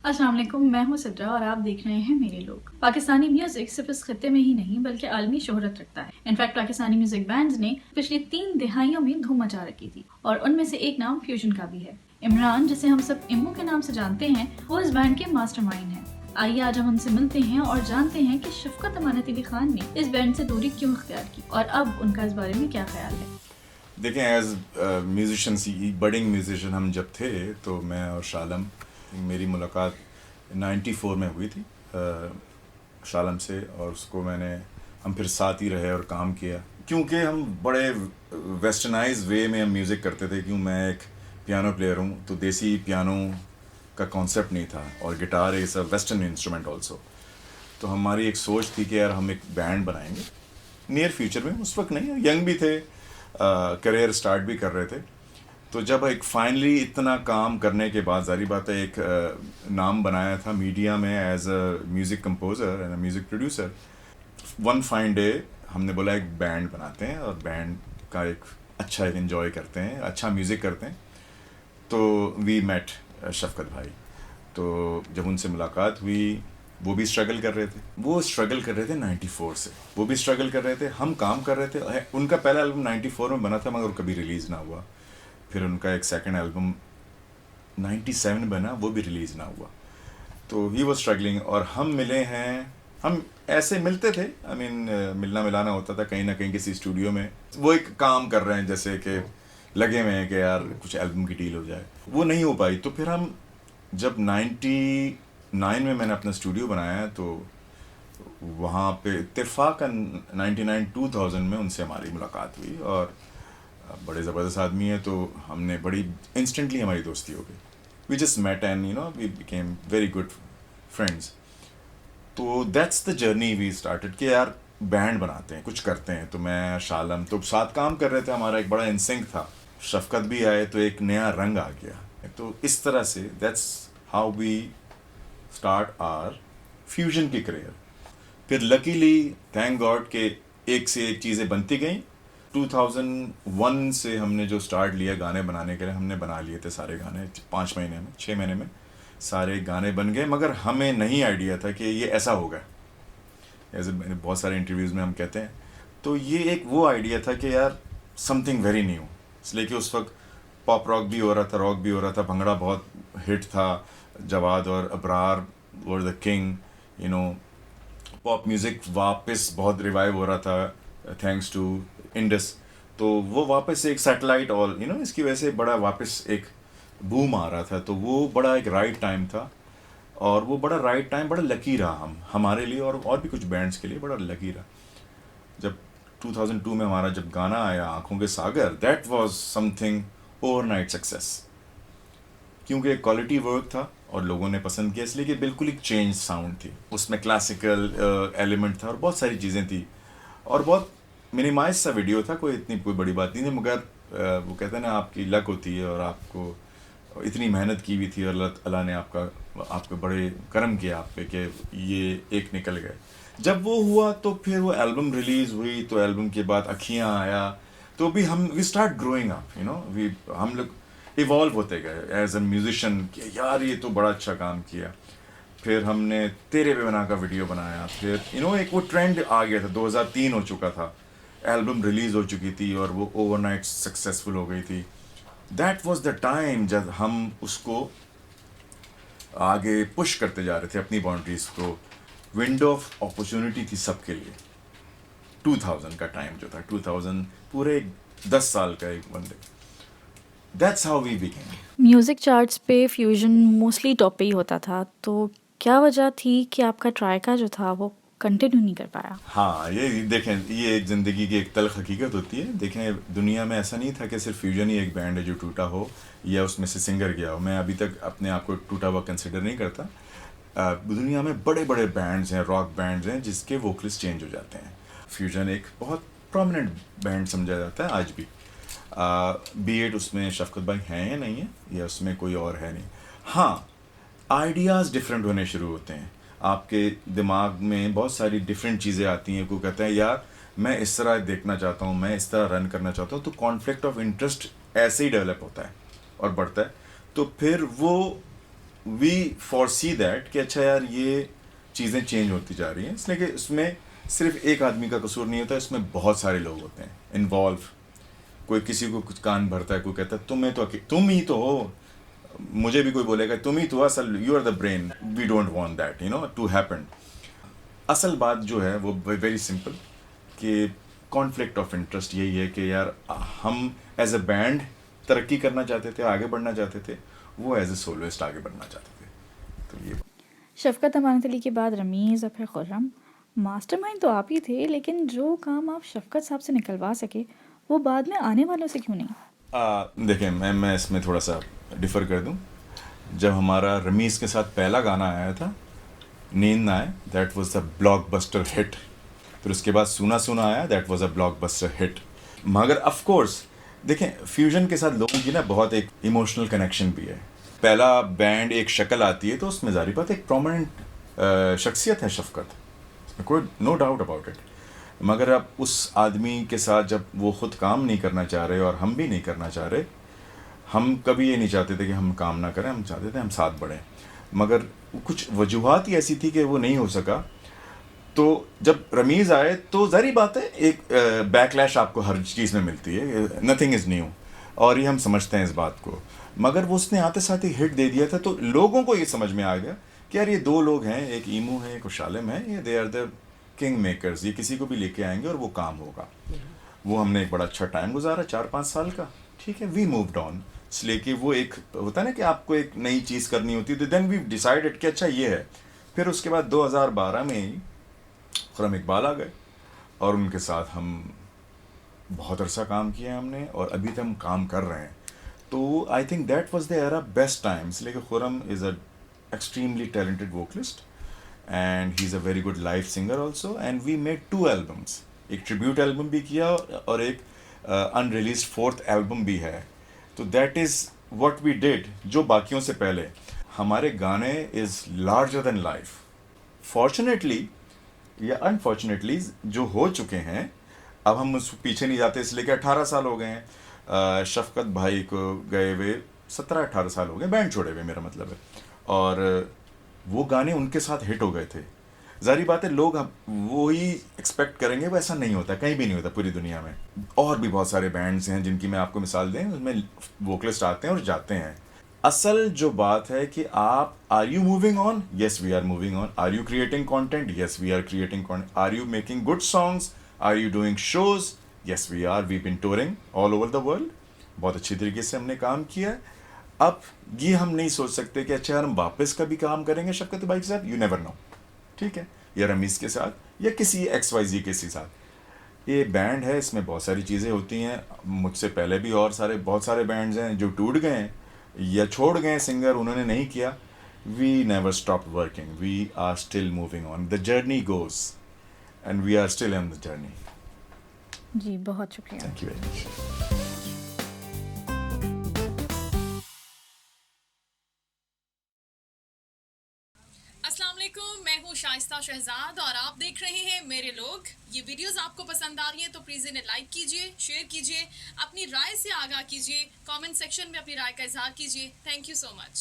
अस्सलाम वालेकुम, मैं हूँ सिद्रा और आप देख रहे हैं मेरे लोग। पाकिस्तानी म्यूजिक सिर्फ इस खत्ते में ही नहीं बल्कि आलमी शोहरत रखता है। इनफैक्ट पाकिस्तानी म्यूजिक बैंड्स ने पिछली 3 दिहाइयों में धूम मचा रखी थी और उनमें से एक नाम फ्यूजन का भी है। इमरान, जिसे हम सब इम्मू के नाम से जानते हैं, वो इस बैंड के मास्टरमाइंड हैं। आइए आज हम उनसे मिलते हैं और जानते हैं कि शफकत अमानत अली खान ने इस बैंड से दूरी क्यों इख्तियार की और अब उनका इस बारे में क्या ख्याल है। देखें, एज म्यूजिशंस, बडिंग म्यूजिशियन हम जब थे तो मैं और शालम, मेरी मुलाकात 94 में हुई थी शालम से, और उसको हम फिर साथ ही रहे और काम किया, क्योंकि हम बड़े वेस्टर्नाइज वे में हम म्यूज़िक करते थे। क्यों, मैं एक पियानो प्लेयर हूँ, तो देसी पियानो का कॉन्सेप्ट नहीं था, और guitar is a western instrument also. तो हमारी एक सोच थी कि यार हम एक बैंड बनाएंगे नियर फ्यूचर में। उस वक्त नहीं, यंग भी थे, करियर स्टार्ट भी कर रहे थे। तो जब एक फाइनली इतना काम करने के बाद, जारी बात है, एक नाम बनाया था मीडिया में as a music composer and a music producer. One fine day हमने बोला एक बैंड बनाते हैं और बैंड का एक अच्छा एक एंजॉय करते हैं, अच्छा म्यूज़िक करते हैं। तो वी मेट शफकत भाई। तो जब उनसे मुलाकात हुई, वो भी स्ट्रगल कर रहे थे, 94 से, वो भी स्ट्रगल कर रहे थे, हम काम कर रहे थे। उनका पहला एल्बम 94 में बना था मगर कभी रिलीज़ ना हुआ। फिर उनका एक सेकंड एल्बम 97 बना, वो भी रिलीज़ ना हुआ। तो ही वॉज स्ट्रगलिंग और हम मिले हैं। हम ऐसे मिलते थे, आई मीन मिलना मिलाना होता था कहीं ना कहीं किसी स्टूडियो में। वो एक काम कर रहे हैं जैसे कि लगे हुए हैं कि यार कुछ एल्बम की डील हो जाए, वो नहीं हो पाई। तो फिर हम जब 99 में मैंने अपना स्टूडियो बनाया, तो वहाँ पे इत्तेफाकन 99-2000 में उनसे हमारी मुलाकात हुई, और बड़े ज़बरदस्त आदमी है। तो हमने बड़ी इंस्टेंटली हमारी दोस्ती हो गई। We just met and we became very good friends. तो that's the journey we started कि यार बैंड बनाते हैं, कुछ करते हैं। तो मैं शालम तो साथ काम कर रहे थे, हमारा एक बड़ा इंसिंक था। शफकत भी आए तो एक नया रंग आ गया। तो इस तरह से that's how we start our fusion की करियर। फिर लकीली, थैंक गॉड, के एक से एक चीज़ें बनती गई। 2001 से हमने जो स्टार्ट लिया गाने बनाने के लिए, हमने बना लिए थे सारे गाने 5 महीने में, 6 महीने में सारे गाने बन गए। मगर हमें नहीं आइडिया था कि ये ऐसा होगा। ऐसे बहुत सारे इंटरव्यूज़ में हम कहते हैं। तो ये एक वो आइडिया था कि यार समथिंग वेरी न्यू, इसलिए कि उस वक्त पॉप रॉक भी हो रहा था, रॉक भी हो रहा था, भंगड़ा बहुत हिट था, जवाद और Abrar were the king, pop music वापस बहुत रिवाइव हो रहा था थैंक्स टू इंडस। तो वो वापस एक सैटेलाइट, और इसकी वजह से बड़ा वापस एक बूम आ रहा था। तो वो बड़ा एक राइट टाइम था, और वो बड़ा राइट टाइम, बड़ा लकी रहा हमारे लिए, और भी कुछ बैंड्स के लिए बड़ा लकी रहा। जब 2002 में हमारा जब गाना आया आंखों के सागर, that was something overnight success, क्योंकि एक क्वालिटी वर्क था और लोगों ने पसंद किया, इसलिए कि बिल्कुल एक चेंज साउंड थी उसमें, क्लासिकल एलिमेंट था और बहुत सारी चीज़ें थी, और बहुत मिनिमाइज सा वीडियो था, कोई बड़ी बात नहीं थी। मगर वो कहते हैं ना, आपकी लक होती है, और आपको इतनी मेहनत की हुई थी, और अल्लाह ने आपके बड़े करम किया आप पे कि ये एक निकल गए। जब वो हुआ तो फिर वो एल्बम रिलीज़ हुई, तो एल्बम के बाद अखियाँ आया। तो भी वी स्टार्ट ग्रोइंग अप, हम लोग इवॉल्व होते गए एज अ म्यूजिशियन कि यार ये तो बड़ा अच्छा काम किया। फिर हमने तेरे बेवना का वीडियो बनाया। फिर एक वो ट्रेंड आ गया था, 2003 हो चुका था, एल्बम रिलीज़ हो चुकी थी और वो ओवरनाइट सक्सेसफुल हो गई थी। दैट वाज द टाइम जब हम उसको आगे पुश करते जा रहे थे, अपनी बाउंड्रीज को। विंडो ऑफ अपॉर्चुनिटी थी सबके लिए। 2000 का टाइम जो था, 2000 पूरे 10 साल का एक बंदे। That's how we became. Music charts पे फ्यूजन मोस्टली टॉप पे ही होता था, तो क्या वजह थी कि आपका ट्रायका जो था वो कंटिन्यू नहीं कर पाया। हाँ, ये देखें, ये एक ज़िंदगी की एक तल्ख हकीकत होती है। देखें, दुनिया में ऐसा नहीं था कि सिर्फ फ्यूजन ही एक बैंड है जो टूटा हो या उसमें से सिंगर गया हो। मैं अभी तक अपने आप को टूटा हुआ कंसिडर नहीं करता। दुनिया में बड़े बड़े बैंड्स हैं, रॉक बैंड्स हैं, जिसके वोकलिस्ट चेंज हो जाते हैं। फ्यूजन एक बहुत प्रोमिनेंट बैंड समझा जाता है आज भी। बी एड उसमें शफकत भाई हैं या नहीं है, या उसमें कोई और है नहीं। हाँ, आइडियाज़ डिफरेंट होने शुरू होते हैं, आपके दिमाग में बहुत सारी डिफरेंट चीज़ें आती हैं। कोई कहता है यार मैं इस तरह देखना चाहता हूँ, मैं इस तरह रन करना चाहता हूँ। तो कॉन्फ्लिक्ट ऑफ इंटरेस्ट ऐसे ही डेवलप होता है और बढ़ता है। तो फिर वो वी foresee दैट कि अच्छा यार ये चीज़ें चेंज होती जा रही हैं, इसलिए कि इसमें सिर्फ एक आदमी का कसूर नहीं होता, इसमें बहुत सारे लोग होते हैं इन्वॉल्व। कोई किसी को कुछ कान भरता है, कोई कहता है तुम ही तो हो, मुझे भी कोई बोलेगा तुम ही तो हो, असल you are the brain. We don't want that to happen. असल बात जो है वो वेरी सिंपल कि कॉन्फ्लिक्ट ऑफ इंटरेस्ट यही है कि यार हम एज अ बैंड तरक्की करना चाहते थे, आगे बढ़ना चाहते थे, वो एज ए सोलोइस्ट आगे बढ़ना चाहते थे। तो ये शफकत अमानत अली के बाद रमीज़ और फिर खुर्रम। मास्टरमाइंड तो आप ही थे, लेकिन जो काम आप शफकत साहब से निकलवा सके वो बाद में आने वालों से क्यों नहीं? देखिए मैं इसमें थोड़ा सा डिफ़र कर दूं। जब हमारा रमीज़ के साथ पहला गाना आया था, नींद ना आए, that was the blockbuster hit. फिर उसके बाद सुना सुना आया, that was a blockbuster hit. मगर ऑफ कोर्स देखें, फ्यूजन के साथ लोगों की ना बहुत एक इमोशनल कनेक्शन भी है। पहला बैंड एक शक्ल आती है तो उसमें ज़ाहिर बात एक प्रोमिनेंट शख्सियत है शफकत, इसमें कोई नो डाउट अबाउट इट। मगर अब उस आदमी के साथ जब वो ख़ुद काम नहीं करना चाह रहे और हम भी नहीं करना चाह रहे, हम कभी ये नहीं चाहते थे कि हम काम ना करें, हम चाहते थे हम साथ बढ़ें। मगर कुछ वजूहात ही ऐसी थी कि वो नहीं हो सका। तो जब रमीज़ आए तो ज़ाहिर बात है एक बैकलैश आपको हर चीज़ में मिलती है, नथिंग इज़ न्यू, और ये हम समझते हैं इस बात को। मगर वो उसने आते साथ ही हिट दे दिया था, तो लोगों को ये समझ में आ गया कि यार ये दो लोग हैं, एक ईमू है एक शालिम है, ये they are the king makers, ये किसी को भी लेके आएंगे और वो काम होगा। वो हमने एक बड़ा अच्छा टाइम गुजारा 4-5 साल का, ठीक है, वी मूव्ड ऑन। इसलिए कि वो एक होता है ना कि आपको एक नई चीज़ करनी होती है, तो देन वी डिसाइडेड कि अच्छा ये है। फिर उसके बाद 2012 में ही खुर्रम इकबाल आ गए और उनके साथ हम बहुत अरसा काम किया हमने और अभी तक हम काम कर रहे हैं। तो I think that was the era best times. लेकिन Khurram is a extremely talented vocalist and he is a very good live singer also, and we made 2 albums, एक ट्रिब्यूट एल्बम भी किया और एक अनरिलीज 4th एल्बम भी है। तो that is what we did. जो बाकियों से पहले हमारे गाने is larger than life. Fortunately या अनफॉर्चुनेटली जो हो चुके हैं, अब हम उस पीछे नहीं जाते, इसलिए कि 18 साल हो गए हैं शफकत भाई को गए हुए, 17-18 साल हो गए बैंड छोड़े हुए, मेरा मतलब है। और वो गाने उनके साथ हिट हो गए थे। ज़ाहिर बात है लोग वो ही एक्सपेक्ट करेंगे, वो ऐसा नहीं होता, कहीं भी नहीं होता पूरी दुनिया में। और भी बहुत सारे बैंड्स हैं जिनकी मैं आपको मिसाल दें, उसमें वोकलिस्ट आते हैं और जाते हैं। असल जो बात है कि आप are you moving on? Yes we are moving on. Are you creating content? Yes we are creating content. Are you making good songs? Are you doing shows? Yes we are. We been touring all over the world, बहुत अच्छी तरीके से हमने काम किया है। अब ये हम नहीं सोच सकते कि अच्छा यार हम वापस कभी काम करेंगे शफकत भाई के साथ, यू नेवर नो, ठीक है, या रमीज़ के साथ या किसी XYZ के साथ। ये बैंड है, इसमें बहुत सारी चीज़ें होती हैं। मुझसे पहले भी और बहुत सारे बैंड्स हैं जो टूट गए हैं या छोड़ गए सिंगर, उन्होंने नहीं किया। We never stop working, we are still moving on, the journey goes and we are still on the journey. जी बहुत शुक्रिया। Thank you very much. अस्सलाम वालेकुम, मैं हूँ शाइस्ता शहजाद और आप देख रहे हैं मेरे लोग। ये वीडियोस आपको पसंद आ रही हैं तो प्लीज़ इन्हें लाइक कीजिए, शेयर कीजिए, अपनी राय से आगाह कीजिए, कमेंट सेक्शन में अपनी राय का इजहार कीजिए। Thank you so much.